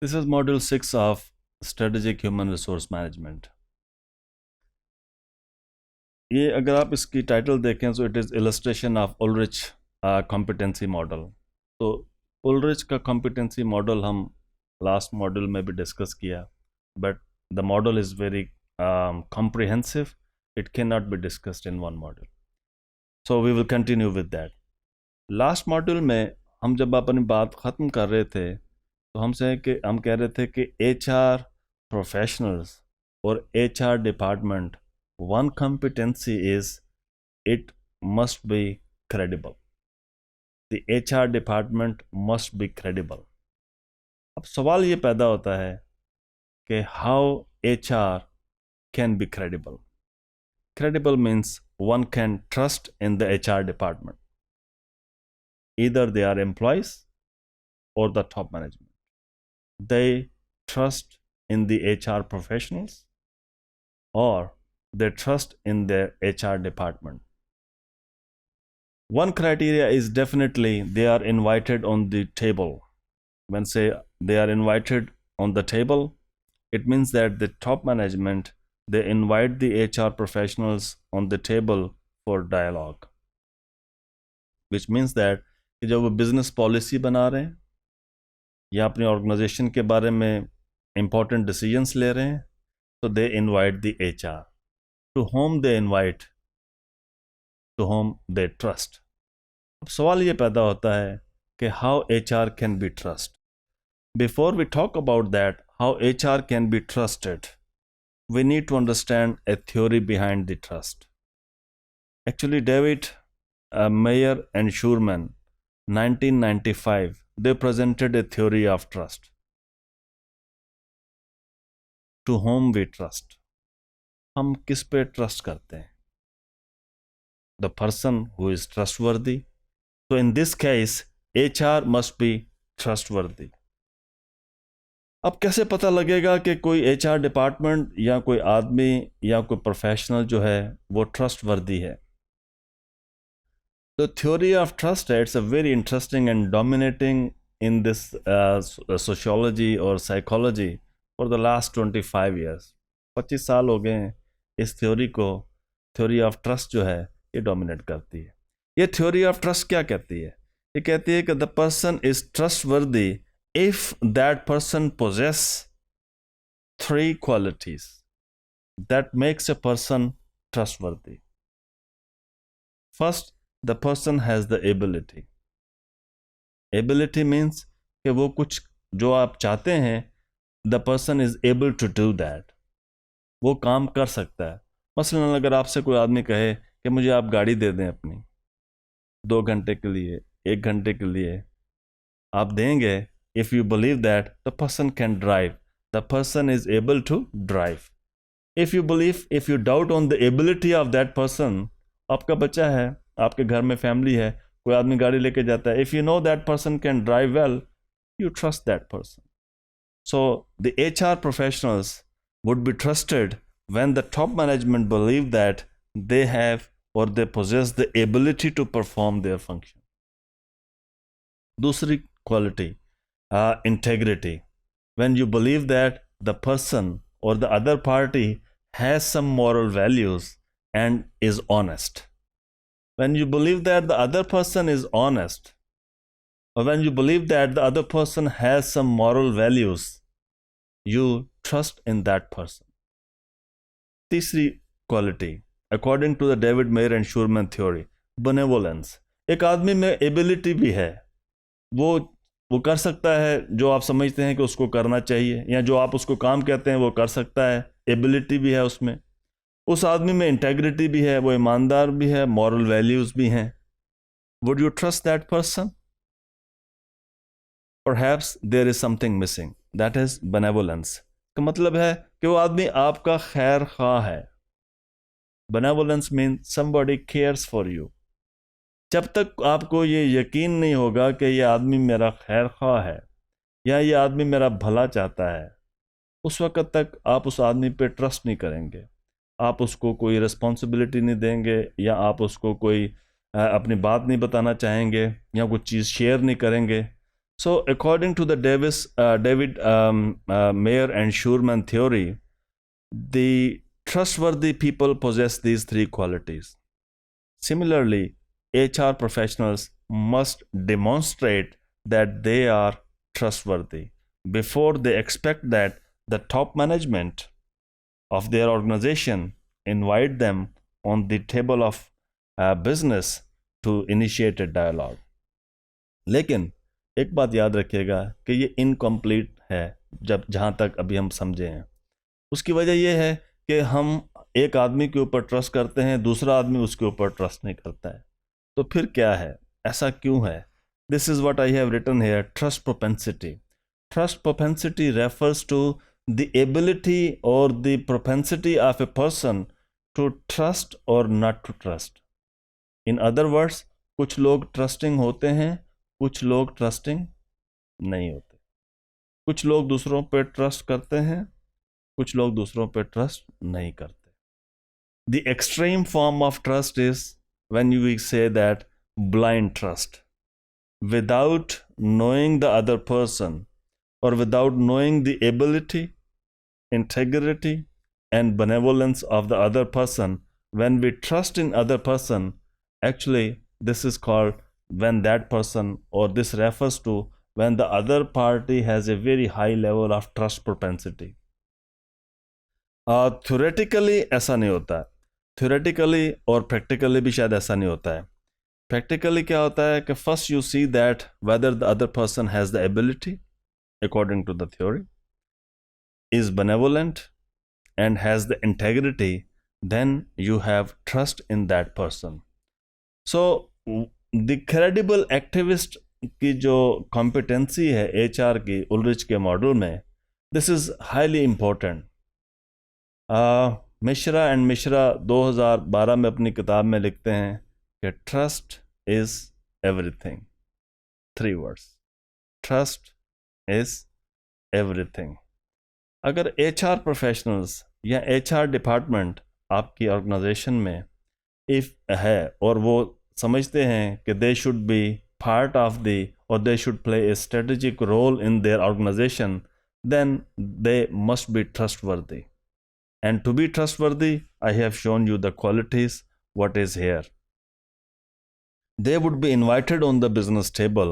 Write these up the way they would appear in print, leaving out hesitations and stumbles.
This is Module 6 of Strategic Human Resource Management. ये अगर आप इसकी टाइटल देखें तो it is illustration of Ulrich competency model. तो उलरिच का कॉम्पिटेंसी मॉडल हम लास्ट मॉड्यूल में भी डिस्कस किया, but the model is very comprehensive. It cannot be discussed in one module. So we will continue with that. Last module में हम जब अपनी बात ख़त्म कर रहे थे तो हम कह रहे थे कि HR प्रोफेशनल्स और HR department, one competency is it must be credible. The HR department must be credible. अब सवाल ये पैदा होता है कि how HR can be credible. Credible means one can trust in the HR department. Either they are employees or the top management. They trust in the HR professionals or they trust in their HR department. One criteria is definitely they are invited on the table. When say they are invited on the table, it means that the top management, they invite the HR professionals on the table for dialogue, which means that जब वो business policy बना रहे हैं या अपनी organisation के बारे में इंपॉर्टेंट डिसीजंस ले रहे हैं तो they invite the HR. To whom they invite, to whom they trust. अब सवाल ये पैदा होता है कि how HR can be trust. Before we talk about that how HR can be trusted, we need to understand a theory behind the trust. Actually, David Mayer and Schurman, 1995, they presented a theory of trust. To whom we trust. हम किस पे trust करते हैं? The person who is trustworthy. So in this case, HR must be trustworthy. अब कैसे पता लगेगा कि कोई HR डिपार्टमेंट या कोई आदमी या कोई प्रोफेशनल जो है वो ट्रस्ट वर्दी है? The theory of trust, it's a very interesting and dominating in this sociology or psychology for the last 25 years. 25 साल हो गए हैं इस थ्योरी को, थ्योरी ऑफ ट्रस्ट जो है ये डोमिनेट करती है. ये थ्योरी ऑफ ट्रस्ट क्या कहती है? ये कहती है कि the person is trustworthy if that person possess three qualities that makes a person trustworthy. First, the person has the ability. Ability means कि वो कुछ जो आप चाहते हैं, the person is able to do that. वो काम कर सकता है. मसलन अगर आपसे कोई आदमी कहे कि मुझे आप गाड़ी दे दें अपनी 2 घंटे के लिए, 1 घंटे के लिए, आप देंगे. If you believe that the person can drive, the person is able to drive. If you doubt on the ability of that person, आपका बच्चा है, आपके घर में फैमिली है, कोई आदमी गाड़ी लेके जाता है, if you know that person can drive well, you trust that person. So the HR professionals would be trusted when the top management believe that they have or they possess the ability to perform their function. दूसरी quality, integrity. When you believe that the person or the other party has some moral values and is honest. When you believe that the other person is honest, or when you believe that the other person has some moral values, you trust in that person. तीसरी quality, according to the David Mayer and Schurman theory, benevolence. एक आदमी में ability भी है, वो कर सकता है जो आप समझते हैं कि उसको करना चाहिए, या जो आप उसको काम कहते हैं वो कर सकता है. एबिलिटी भी है उसमें. उस आदमी में इंटेग्रिटी भी है, वो ईमानदार भी है, मॉरल वैल्यूज भी हैं. Would you trust that person? Perhaps there is something missing, that is benevolence. का मतलब है कि वो आदमी आपका खैर ख्वाह है. Benevolence means somebody cares for you. जब तक आपको ये यकीन नहीं होगा कि ये आदमी मेरा खैर ख्वाह है या ये आदमी मेरा भला चाहता है, उस वक़्त तक आप उस आदमी पे ट्रस्ट नहीं करेंगे. आप उसको कोई रिस्पॉन्सिबिलिटी नहीं देंगे, या आप उसको कोई अपनी बात नहीं बताना चाहेंगे, या कोई चीज़ शेयर नहीं करेंगे. So, according to the David Mayer and Schurman theory, the trustworthy people possess these three qualities. Similarly, HR professionals must demonstrate that they are trustworthy before they expect that the top management of their organization invite them on the table of business to initiate a dialogue. लेकिन एक बात याद रखिएगा कि ये incomplete है जब जहाँ तक अभी हम समझे हैं। उसकी वजह यह है कि हम एक आदमी के ऊपर ट्रस्ट करते हैं, दूसरा आदमी उसके ऊपर ट्रस्ट नहीं करता है। तो फिर क्या है, ऐसा क्यों है? This is what I have written here, trust propensity. Trust propensity refers to the ability और the propensity of a person to trust और not to trust. In other words, कुछ लोग ट्रस्टिंग होते हैं, कुछ लोग ट्रस्टिंग नहीं होते। कुछ लोग दूसरों पर ट्रस्ट करते हैं, कुछ लोग दूसरों पर ट्रस्ट नहीं करते। The extreme form of trust is when we say that blind trust, without knowing the other person or without knowing the ability, integrity, and benevolence of the other person. When we trust in other person, actually this is called when that person, or this refers to when the other party has a very high level of trust propensity. Theoretically ऐसा नहीं होता है, theoretically और practically भी शायद ऐसा नहीं होता है। प्रैक्टिकली क्या होता है कि first you see that whether the other person has the ability according to the theory, is benevolent, and has the integrity, then you have trust in that person. So the credible activist की जो competency है HR की Ulrich के model में, this is highly important. Mishra and Mishra 2012 में अपनी किताब में लिखते हैं कि trust is everything. 3 words, trust is everything. अगर HR प्रोफेशनल्स या HR डिपार्टमेंट आपकी ऑर्गेनाइजेशन में इफ है और वो समझते हैं कि they should be part of the और they should play a strategic role in their organisation, then they must be trustworthy. And to be trustworthy, I have shown you the qualities, what is here. They would be invited on the business table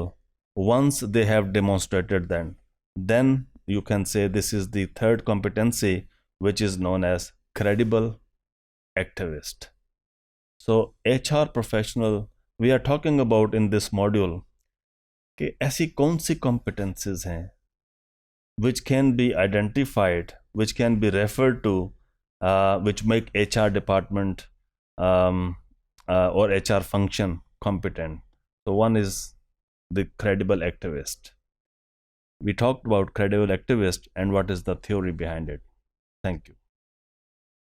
once they have demonstrated them. Then you can say this is the third competency, which is known as credible activist. So HR professional, we are talking about in this module कि ऐसी कौन सी competencies हैं which can be identified, which can be referred to, which make HR department or HR function competent. So one is the credible activist. We talked about credible activist and what is the theory behind it. Thank you.